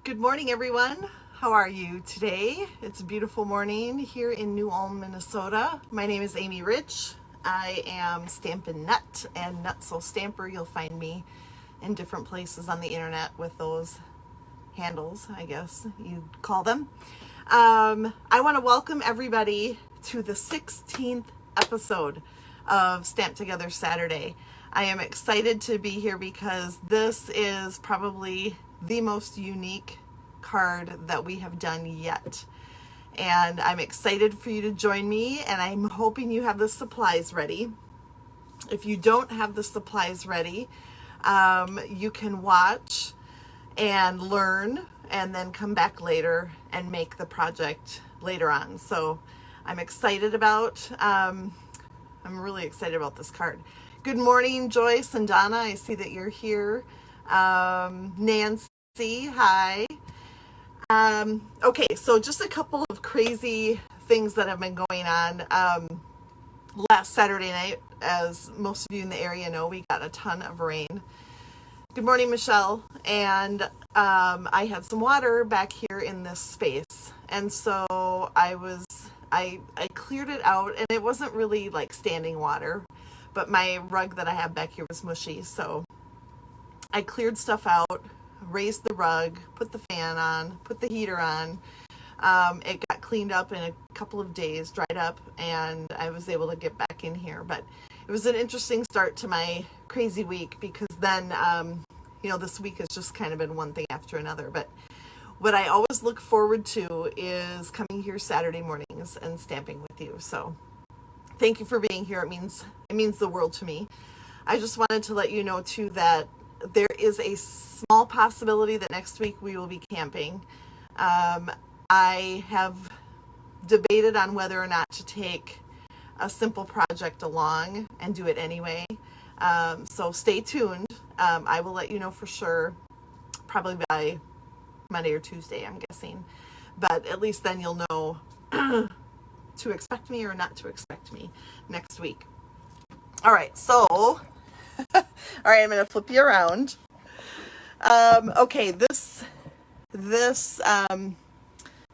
Good morning, everyone. How are you today? It's a beautiful morning here in New Ulm, Minnesota. My name is Amy Rich. I am Stampin' Nut and Nutso Stamper. You'll find me in different places on the internet with those handles, I guess you'd call them. I want to welcome everybody to the 16th episode of Stamp Together Saturday. I am excited to be here because this is probably the most unique card that we have done yet. And I'm excited for you to join me, and I'm hoping you have the supplies ready. If you don't have the supplies ready, you can watch and learn and then come back later and make the project later on. So I'm excited about, I'm really excited about this card. Good morning, Joyce and Donna. I see that you're here. Nancy, hi. Okay, so just a couple of crazy things that have been going on. Last Saturday night, as most of you in the area know, we got a ton of rain. Good morning, Michelle. And I had some water back here in this space. And so I cleared it out, and it wasn't really like standing water, but my rug that I have back here was mushy. So I cleared stuff out, raised the rug, put the fan on, put the heater on. It got cleaned up in a couple of days, dried up, and I was able to get back in here. But it was an interesting start to my crazy week because then, this week has just kind of been one thing after another. But what I always look forward to is coming here Saturday mornings and stamping with you. So thank you for being here. It means the world to me. I just wanted to let you know too that there is a small possibility that next week we will be camping. I have debated on whether or not to take a simple project along and do it anyway. So stay tuned. I will let you know for sure, probably by Monday or Tuesday, I'm guessing. But at least then you'll know to expect me or not to expect me next week. All right, so, all right, I'm going to flip you around. Okay, this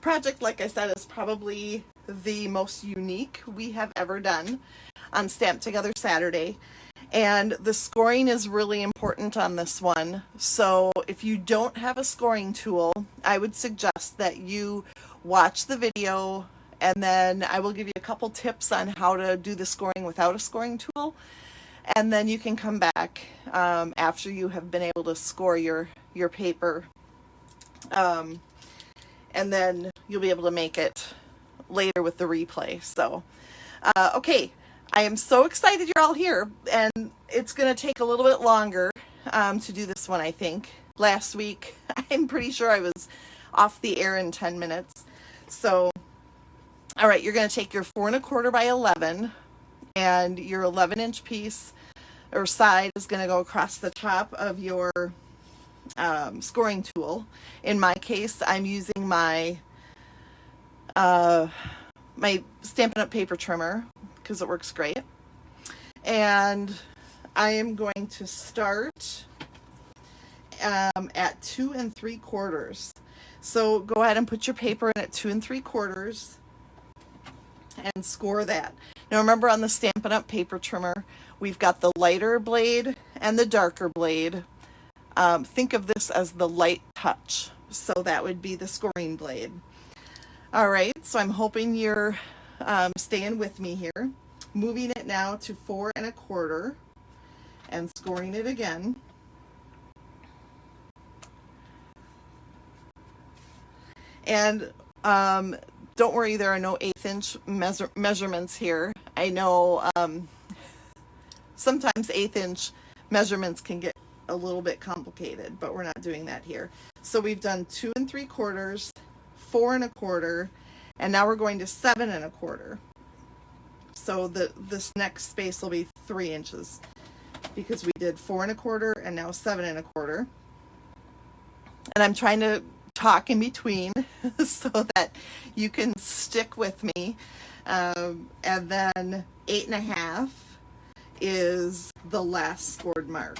project, like I said, is probably the most unique we have ever done on Stamp Together Saturday. And the scoring is really important on this one. So if you don't have a scoring tool, I would suggest that you watch the video, and then I will give you a couple tips on how to do the scoring without a scoring tool. And then you can come back after you have been able to score your paper. And then you'll be able to make it later with the replay. So, okay. I am so excited you're all here, and it's going to take a little bit longer to do this one, I think. Last week, I'm pretty sure I was off the air in 10 minutes. So, all right, you're going to take your 4 1/4 by 11, and your 11-inch piece or side is going to go across the top of your scoring tool. In my case, I'm using my my Stampin' Up! Paper trimmer because it works great. And I am going to start at 2 3/4. So go ahead and put your paper in at 2 3/4 and score that. Now remember, on the Stampin' Up! Paper trimmer, we've got the lighter blade and the darker blade. Think of this as the light touch. So that would be the scoring blade. All right, so I'm hoping you're staying with me here. Moving it now to 4 1/4 and scoring it again. And don't worry, there are no 1/8 measurements here. I know sometimes 1/8 measurements can get a little bit complicated, but we're not doing that here. So we've done 2 3/4, 4 1/4, and now we're going to 7 1/4. So this next space will be 3 inches because we did 4 1/4 and now 7 1/4. And I'm trying to talk in between so that you can stick with me. And then 8 1/2 is the last scored mark.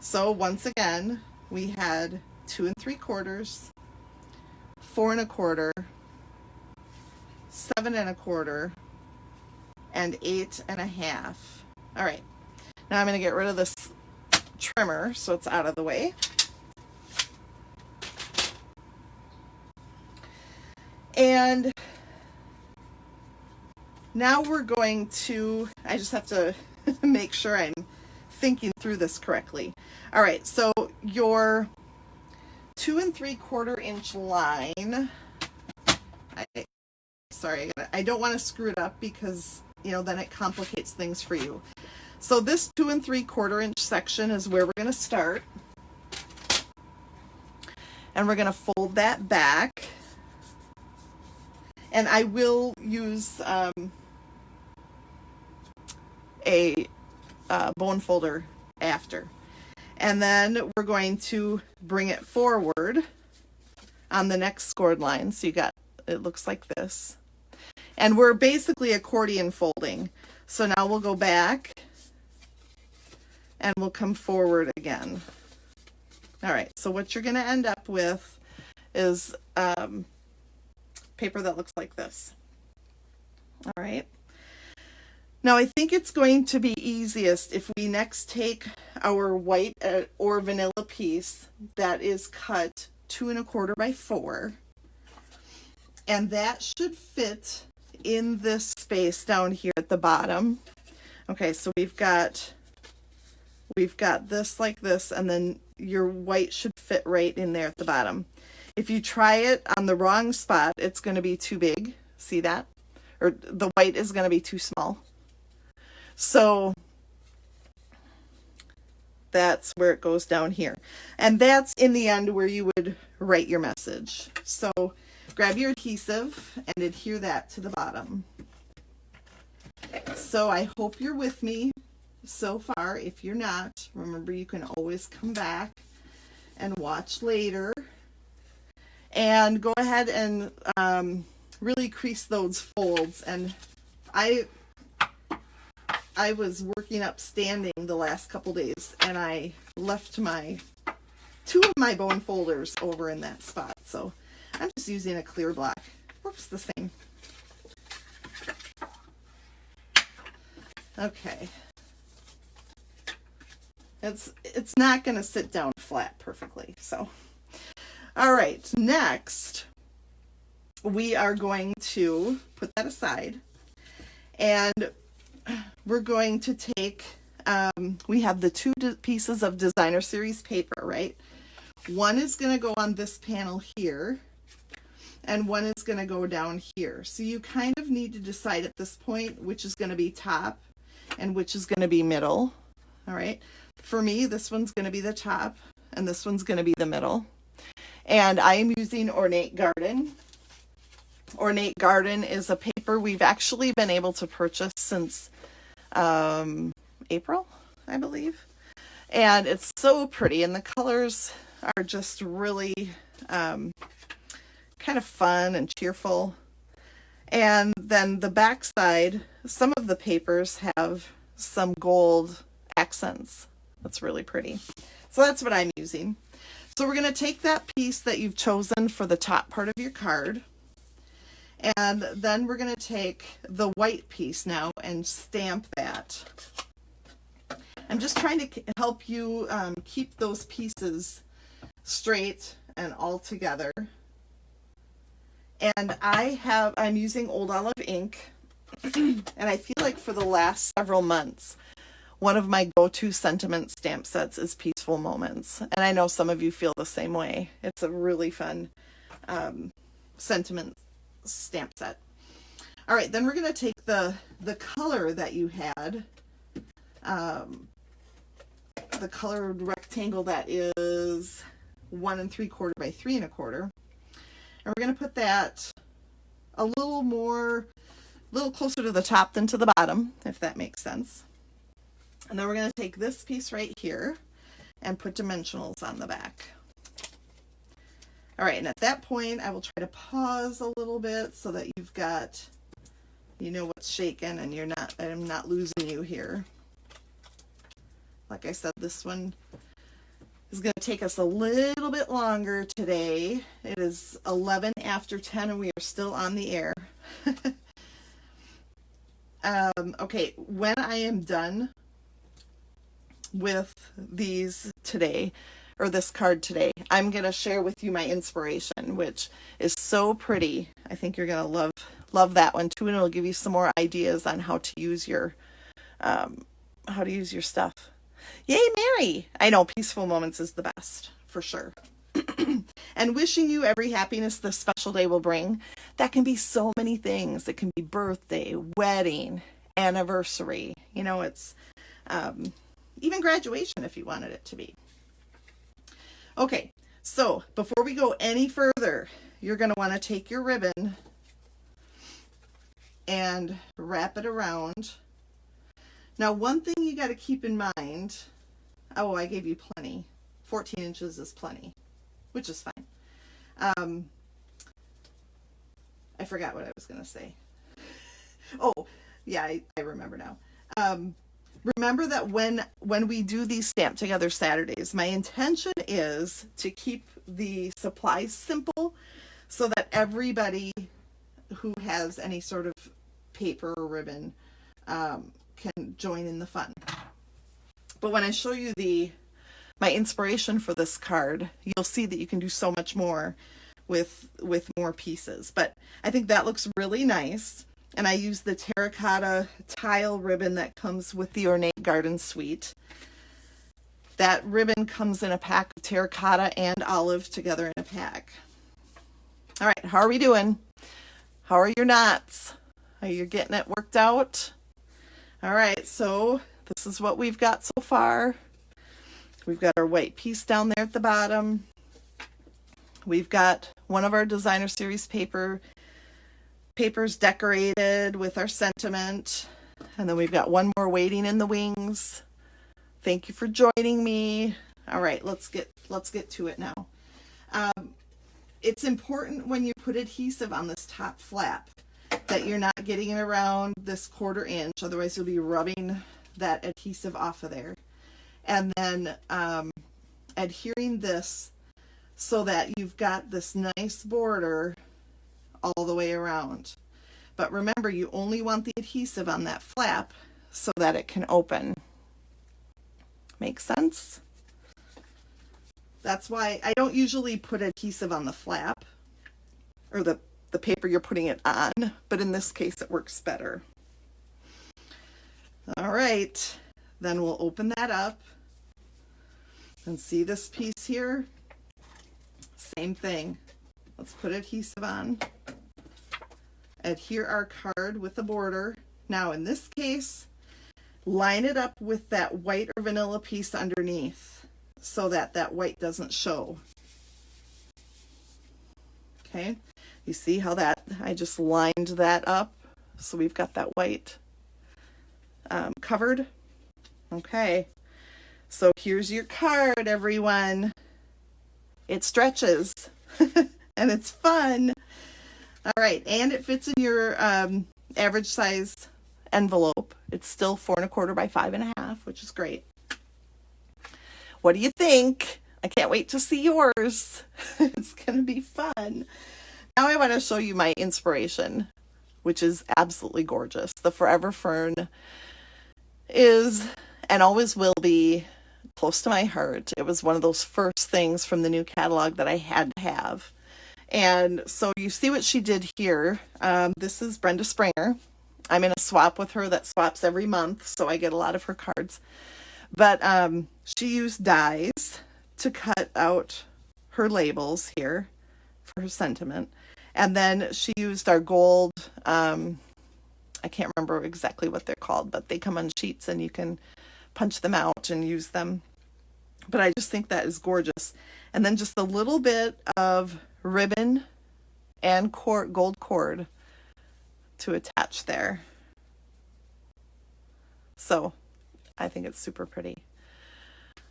So once again, we had 2 3/4, 4 1/4, 7 1/4, and 8 1/2. All right, now I'm going to get rid of this trimmer so it's out of the way. And now we're going to, I just have to make sure I'm thinking through this correctly. All right, so your 2 3/4 inch line, I don't want to screw it up because, you know, then it complicates things for you. So this 2 3/4 inch section is where we're going to start. And we're going to fold that back. And I will use a bone folder after. And then we're going to bring it forward on the next scored line. So you got, it looks like this. And we're basically accordion folding. So now we'll go back and we'll come forward again. All right, so what you're going to end up with is paper that looks like this. All right. Now I think it's going to be easiest if we next take our white or vanilla piece that is cut 2 1/4 by 4, and that should fit in this space down here at the bottom. Okay, so we've got this like this, and then your white should fit right in there at the bottom. If you try it on the wrong spot, it's going to be too big. See that? Or the white is going to be too small. So that's where it goes down here. And that's in the end where you would write your message. So grab your adhesive and adhere that to the bottom. So I hope you're with me so far. If you're not, remember you can always come back and watch later. And go ahead and really crease those folds. And I was working up standing the last couple days, and I left two of my bone folders over in that spot. So I'm just using a clear block. Works the same. Okay. It's not going to sit down flat perfectly. So, all right. Next, we are going to put that aside, and we're going to take, we have the two pieces of Designer Series paper, right? One is going to go on this panel here, and one is going to go down here. So you kind of need to decide at this point which is going to be top and which is going to be middle. All right. For me, this one's going to be the top, and this one's going to be the middle. And I am using Ornate Garden. Ornate Garden is a paper we've actually been able to purchase since April, I believe. And it's so pretty, and the colors are just really kind of fun and cheerful. And then the back side, some of the papers have some gold accents. That's really pretty. So that's what I'm using. So we're going to take that piece that you've chosen for the top part of your card, and then we're going to take the white piece now and stamp that. I'm just trying to help you keep those pieces straight and all together. And I'm using Old Olive ink, and I feel like for the last several months, one of my go-to sentiment stamp sets is Peaceful Moments. And I know some of you feel the same way. It's a really fun sentiment stamp set. All right, then we're going to take the color that you had, the colored rectangle that is 1 3/4 by 3 1/4. And we're going to put that a little closer to the top than to the bottom, if that makes sense. And then we're going to take this piece right here and put dimensionals on the back. All right, and at that point, I will try to pause a little bit so that you've got, you know what's shaking, and I'm not losing you here. Like I said, this one is going to take us a little bit longer today. It is 11 after 10 and we are still on the air. Okay, when I am done with these today, or this card today, I'm going to share with you my inspiration, which is so pretty. I think you're going to love that one too, and it'll give you some more ideas on how to use your stuff. Yay, Mary! I know Peaceful Moments is the best, for sure. And wishing you every happiness this special day will bring. That can be so many things. It can be birthday, wedding, anniversary. You know, it's even graduation if you wanted it to be. Okay, so before we go any further, you're going to want to take your ribbon and wrap it around. Now, one thing you got to keep in mind, oh, I gave you plenty. 14 inches is plenty, which is fine. I forgot what I was going to say. Oh, yeah, I remember now. Remember that when we do these Stamp Together Saturdays, my intention is to keep the supplies simple so that everybody who has any sort of paper or ribbon can join in the fun. But when I show you my inspiration for this card, you'll see that you can do so much more with more pieces. But I think that looks really nice. And I use the terracotta tile ribbon that comes with the Ornate Garden Suite. That ribbon comes in a pack of terracotta and olive together in a pack. All right, how are we doing? How are your knots? Are you getting it worked out? All right, so this is what we've got so far. We've got our white piece down there at the bottom. We've got one of our Designer Series papers decorated with our sentiment. And then we've got one more waiting in the wings. Thank you for joining me. All right, let's get to it now. It's important when you put adhesive on this top flap that you're not getting it around this 1/4 inch. Otherwise, you'll be rubbing that adhesive off of there. And then adhering this so that you've got this nice border all the way around. But remember, you only want the adhesive on that flap so that it can open. Make sense? That's why I don't usually put adhesive on the flap or the paper you're putting it on, but in this case it works better. All right, then we'll open that up and see this piece here. Same thing. Let's put adhesive on. Adhere our card with the border. Now in this case, line it up with that white or vanilla piece underneath so that that white doesn't show. Okay, you see how that, I just lined that up so we've got that white covered. Okay, so here's your card, everyone. It stretches and it's fun. All right, and it fits in your average size envelope. It's still 4 1/4 by 5 1/2, which is great. What do you think? I can't wait to see yours. It's gonna be fun. Now I want to show you my inspiration, which is absolutely gorgeous. The Forever Fern is and always will be close to my heart. It was one of those first things from the new catalog that I had to have. And so you see what she did here. This is Brenda Springer. I'm in a swap with her that swaps every month, so I get a lot of her cards. But she used dies to cut out her labels here for her sentiment. And then she used our gold, I can't remember exactly what they're called, but they come on sheets and you can punch them out and use them. But I just think that is gorgeous. And then just a little bit of ribbon and gold cord to attach there. So I think it's super pretty.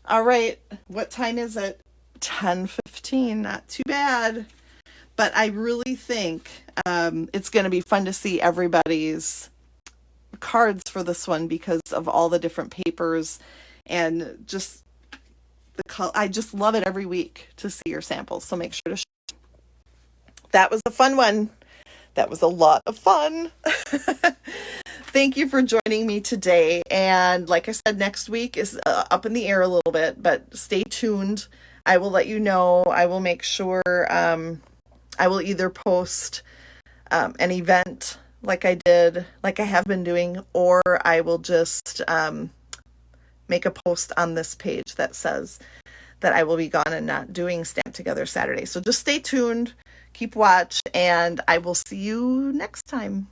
All right, what time is it? 10:15, not too bad. But I really think it's going to be fun to see everybody's cards for this one because of all the different papers and just the color. I just love it every week to see your samples. So make sure to that was a fun one. That was a lot of fun. Thank you for joining me today. And like I said, next week is up in the air a little bit, but stay tuned. I will let you know. I will make sure I will either post an event like I have been doing, or I will just make a post on this page that says that I will be gone and not doing Stamp Together Saturday. So just stay tuned, keep watch, and I will see you next time.